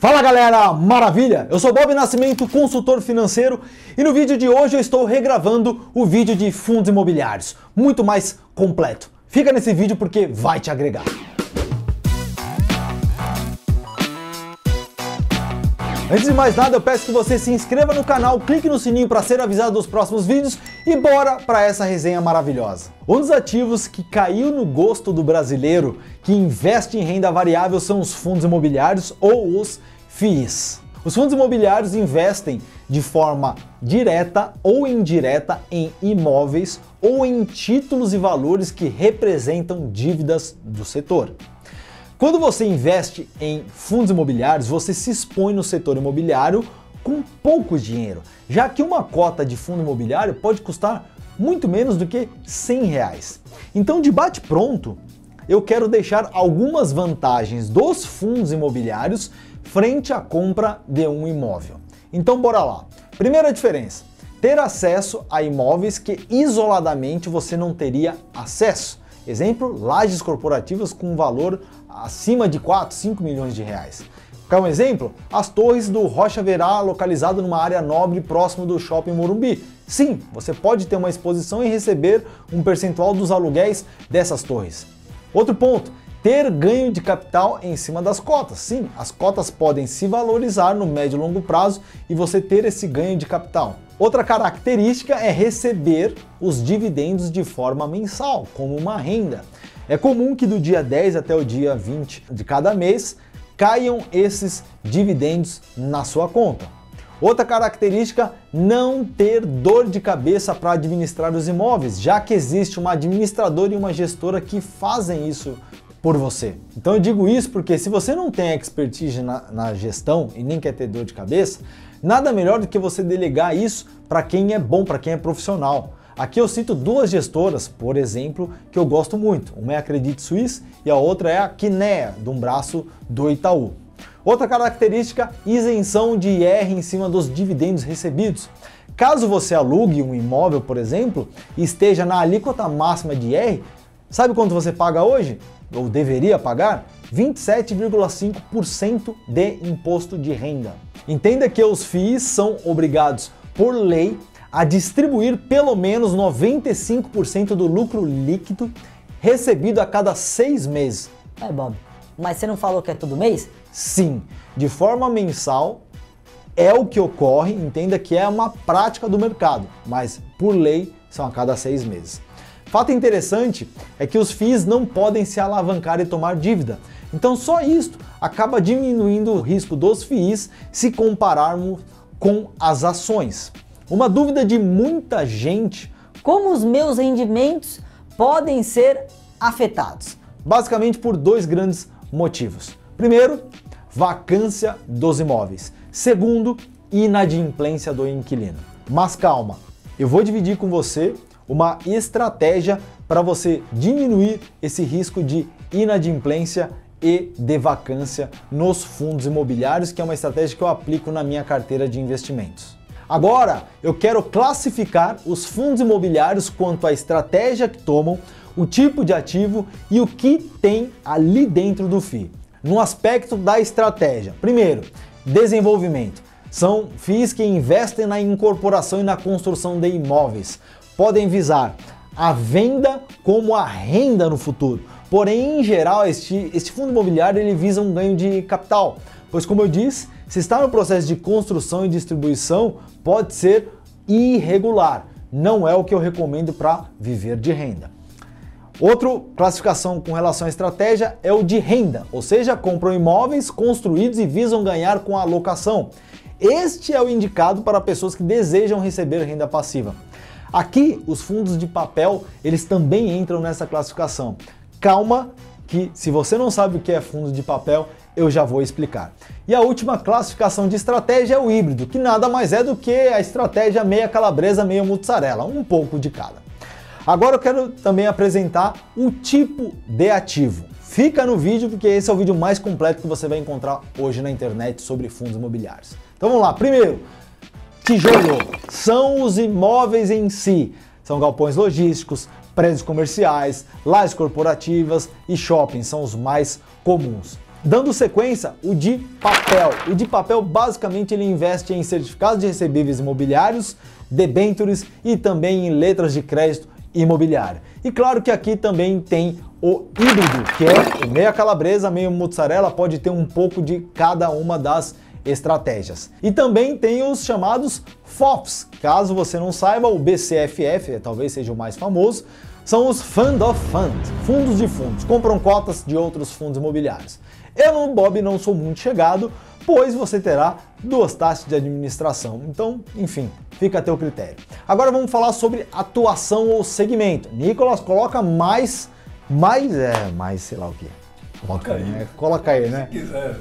Fala galera, maravilha? Eu sou Bob Nascimento, consultor financeiro, e no vídeo de hoje eu estou regravando o vídeo de fundos imobiliários, muito mais completo. Fica nesse vídeo porque vai te agregar. Antes de mais nada, eu peço que você se inscreva no canal, clique no sininho para ser avisado dos próximos vídeos e bora para essa resenha maravilhosa. Um dos ativos que caiu no gosto do brasileiro que investe em renda variável são os fundos imobiliários ou os FIIs. Os fundos imobiliários investem de forma direta ou indireta em imóveis ou em títulos e valores que representam dívidas do setor. Quando você investe em fundos imobiliários, você se expõe no setor imobiliário com pouco dinheiro, já que uma cota de fundo imobiliário pode custar muito menos do que R$100. Então, de bate-pronto, eu quero deixar algumas vantagens dos fundos imobiliários frente à compra de um imóvel. Então, bora lá. Primeira diferença: ter acesso a imóveis que isoladamente você não teria acesso. Exemplo, lajes corporativas com valor acima de 4, 5 milhões de reais. Quer um exemplo? As torres do Rocha Verá, localizado numa área nobre próximo do Shopping Morumbi. Sim, você pode ter uma exposição e receber um percentual dos aluguéis dessas torres. Outro ponto: ter ganho de capital em cima das cotas. Sim, as cotas podem se valorizar no médio e longo prazo e você ter esse ganho de capital. Outra característica é receber os dividendos de forma mensal, como uma renda. É comum que do dia 10 até o dia 20 de cada mês caiam esses dividendos na sua conta. Outra característica: não ter dor de cabeça para administrar os imóveis, já que existe uma administradora e uma gestora que fazem isso por você. Então eu digo isso porque se você não tem expertise na gestão e nem quer ter dor de cabeça, nada melhor do que você delegar isso para quem é bom, para quem é profissional. Aqui eu cito duas gestoras, por exemplo, que eu gosto muito. Uma é a Credit Suisse e a outra é a Kinea, de um braço do Itaú. Outra característica: isenção de IR em cima dos dividendos recebidos. Caso você alugue um imóvel, por exemplo, e esteja na alíquota máxima de IR, sabe quanto você paga hoje? Ou deveria pagar? 27,5% de imposto de renda. Entenda que os FIIs são obrigados por lei a distribuir pelo menos 95% do lucro líquido recebido a cada 6 meses. Bob, mas você não falou que é todo mês? Sim, de forma mensal é o que ocorre, entenda que é uma prática do mercado, mas por lei são a cada 6 meses. Fato interessante é que os FIIs não podem se alavancar e tomar dívida, então só isto acaba diminuindo o risco dos FIIs se compararmos com as ações. Uma dúvida de muita gente: como os meus rendimentos podem ser afetados? Basicamente por dois grandes motivos. Primeiro, vacância dos imóveis. Segundo, inadimplência do inquilino. Mas calma, eu vou dividir com você uma estratégia para você diminuir esse risco de inadimplência e de vacância nos fundos imobiliários, que é uma estratégia que eu aplico na minha carteira de investimentos. Agora, eu quero classificar os fundos imobiliários quanto à estratégia que tomam, o tipo de ativo e o que tem ali dentro do FII. No aspecto da estratégia, primeiro, desenvolvimento. São FIIs que investem na incorporação e na construção de imóveis. Podem visar a venda como a renda no futuro. Porém, em geral, este fundo imobiliário ele visa um ganho de capital, pois, como eu disse, se está no processo de construção e distribuição, pode ser irregular. Não é o que eu recomendo para viver de renda. Outra classificação com relação à estratégia é o de renda, ou seja, compram imóveis construídos e visam ganhar com a locação. Este é o indicado para pessoas que desejam receber renda passiva. Aqui, os fundos de papel, eles também entram nessa classificação. Calma, que se você não sabe o que é fundo de papel, eu já vou explicar. E a última classificação de estratégia é o híbrido, que nada mais é do que a estratégia meia calabresa, meia mussarela, um pouco de cada. Agora eu quero também apresentar o tipo de ativo. Fica no vídeo porque esse é o vídeo mais completo que você vai encontrar hoje na internet sobre fundos imobiliários. Então vamos lá. Primeiro, tijolo são os imóveis em si. São galpões logísticos, prédios comerciais, lajes corporativas e shoppings são os mais comuns. Dando sequência, o de papel. O de papel basicamente ele investe em certificados de recebíveis imobiliários, debêntures e também em letras de crédito imobiliário. E claro que aqui também tem o híbrido, que é meia calabresa, meio mussarela, pode ter um pouco de cada uma das estratégias. E também tem os chamados FOFs. Caso você não saiba, o BCFF, talvez seja o mais famoso, são os Fund of Funds, fundos de fundos, compram cotas de outros fundos imobiliários. Eu no Bob não sou muito chegado, pois você terá 2 taxas de administração. Então, enfim, fica a teu critério. Agora vamos falar sobre atuação ou segmento. Nicolas, coloca mais sei lá o que. Coloca aí, né? Coloca aí, né? Se quiser.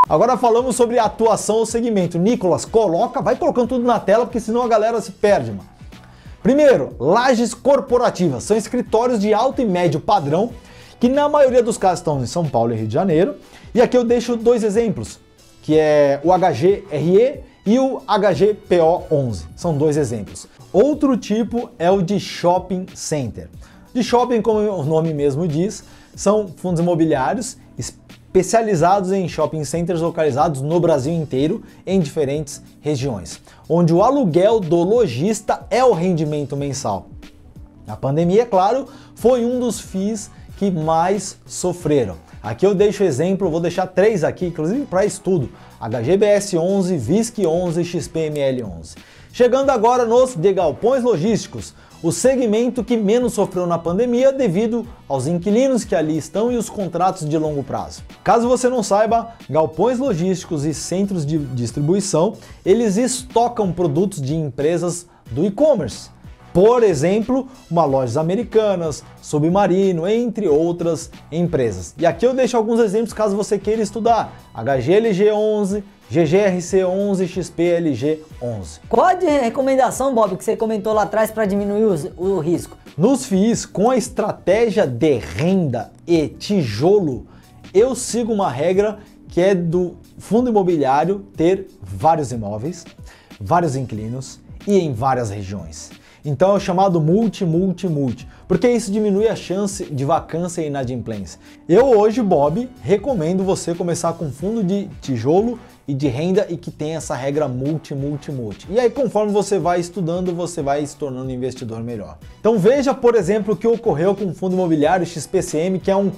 Agora falamos sobre atuação ou segmento. Nicolas, vai colocando tudo na tela, porque senão a galera se perde, mano. Primeiro, lajes corporativas. São escritórios de alto e médio padrão, que na maioria dos casos estão em São Paulo e Rio de Janeiro. E aqui eu deixo 2 exemplos, que é o HGRE e o HGPO11. São 2 exemplos. Outro tipo é o de shopping center. De shopping, como o nome mesmo diz, são fundos imobiliários especializados em shopping centers localizados no Brasil inteiro, em diferentes regiões, onde o aluguel do lojista é o rendimento mensal. A pandemia, é claro, foi um dos FIIs que mais sofreram. Aqui eu deixo exemplo, vou deixar 3 aqui, inclusive para estudo: HGBS 11, VISC 11 e XPML 11. Chegando agora nos de galpões logísticos, o segmento que menos sofreu na pandemia devido aos inquilinos que ali estão e os contratos de longo prazo. Caso você não saiba, galpões logísticos e centros de distribuição, eles estocam produtos de empresas do e-commerce. Por exemplo, uma Lojas Americanas, Submarino, entre outras empresas. E aqui eu deixo alguns exemplos caso você queira estudar: HGLG 11, GGRC 11, XPLG 11. Qual a recomendação, Bob, que você comentou lá atrás para diminuir o risco? Nos FIIs, com a estratégia de renda e tijolo, eu sigo uma regra que é do fundo imobiliário ter vários imóveis, vários inquilinos e em várias regiões. Então é o chamado multi, porque isso diminui a chance de vacância e inadimplência. Eu hoje, Bob, recomendo você começar com fundo de tijolo e de renda e que tem essa regra multi. E aí, conforme você vai estudando, você vai se tornando um investidor melhor. Então veja, por exemplo, o que ocorreu com o fundo imobiliário XPCM, que é um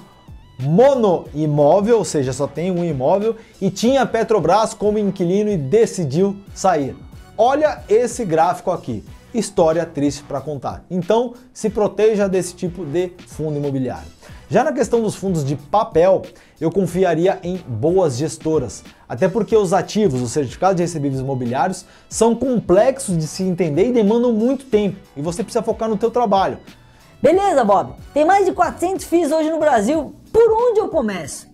monoimóvel, ou seja, só tem um imóvel, e tinha a Petrobras como inquilino e decidiu sair. Olha esse gráfico aqui. História triste para contar. Então, se proteja desse tipo de fundo imobiliário. Já na questão dos fundos de papel, eu confiaria em boas gestoras, até porque os ativos, os certificados de recebíveis imobiliários, são complexos de se entender e demandam muito tempo, e você precisa focar no teu trabalho. Beleza, Bob. Tem mais de 400 FIIs hoje no Brasil. Por onde eu começo?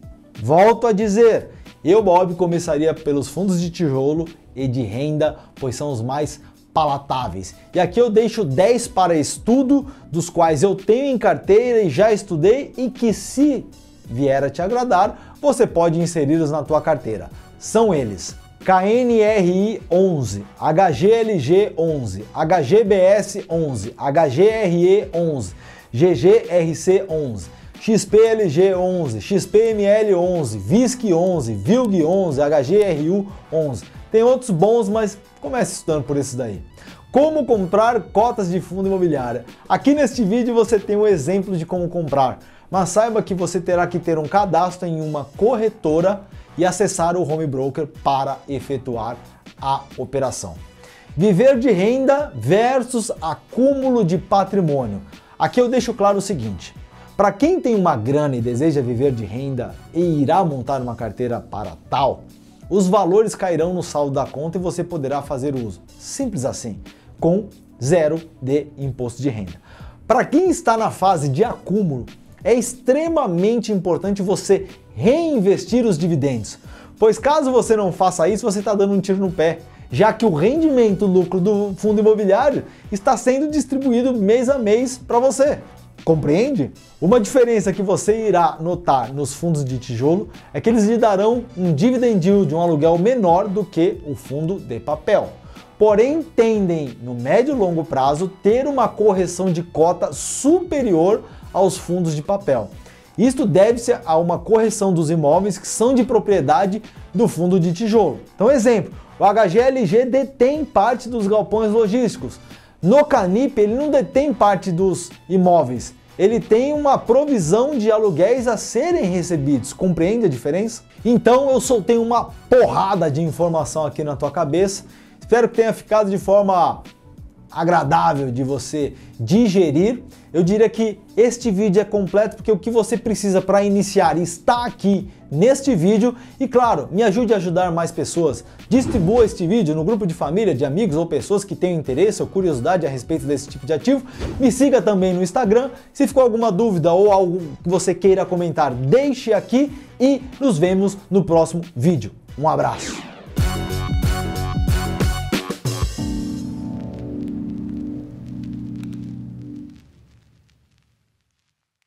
Volto a dizer, eu, Bob, começaria pelos fundos de tijolo e de renda, pois são os mais palatáveis. E aqui eu deixo 10 para estudo, dos quais eu tenho em carteira e já estudei e que, se vier a te agradar, você pode inseri-los na tua carteira. São eles: KNRI 11, HGLG 11, HGBS 11, HGRE 11, GGRC 11, XPLG 11, XPML 11, VISC 11, VILG 11, HGRU 11. Tem outros bons, mas comece estudando por esses daí. Como comprar cotas de fundo imobiliário. Aqui neste vídeo você tem um exemplo de como comprar, mas saiba que você terá que ter um cadastro em uma corretora e acessar o home broker para efetuar a operação. Viver de renda versus acúmulo de patrimônio. Aqui eu deixo claro o seguinte: para quem tem uma grana e deseja viver de renda e irá montar uma carteira para tal, os valores cairão no saldo da conta e você poderá fazer uso. Simples assim, com 0 de imposto de renda. Para quem está na fase de acúmulo, é extremamente importante você reinvestir os dividendos, pois caso você não faça isso, você está dando um tiro no pé, já que o rendimento, o lucro do fundo imobiliário está sendo distribuído mês a mês para você. Compreende? Uma diferença que você irá notar nos fundos de tijolo é que eles lhe darão um dividend yield, um aluguel menor do que o fundo de papel. porém tendem, no médio e longo prazo, ter uma correção de cota superior aos fundos de papel. Isto deve-se a uma correção dos imóveis que são de propriedade do fundo de tijolo. Então, exemplo, o HGLG detém parte dos galpões logísticos. No Canip, ele não detém parte dos imóveis, ele tem uma provisão de aluguéis a serem recebidos. Compreende a diferença? Então eu soltei uma porrada de informação aqui na tua cabeça. Espero que tenha ficado de forma agradável de você digerir. Eu diria que este vídeo é completo porque o que você precisa para iniciar está aqui neste vídeo. E claro, me ajude a ajudar mais pessoas. Distribua este vídeo no grupo de família, de amigos ou pessoas que tenham interesse ou curiosidade a respeito desse tipo de ativo. Me siga também no Instagram. Se ficou alguma dúvida ou algo que você queira comentar, deixe aqui e nos vemos no próximo vídeo. Um abraço!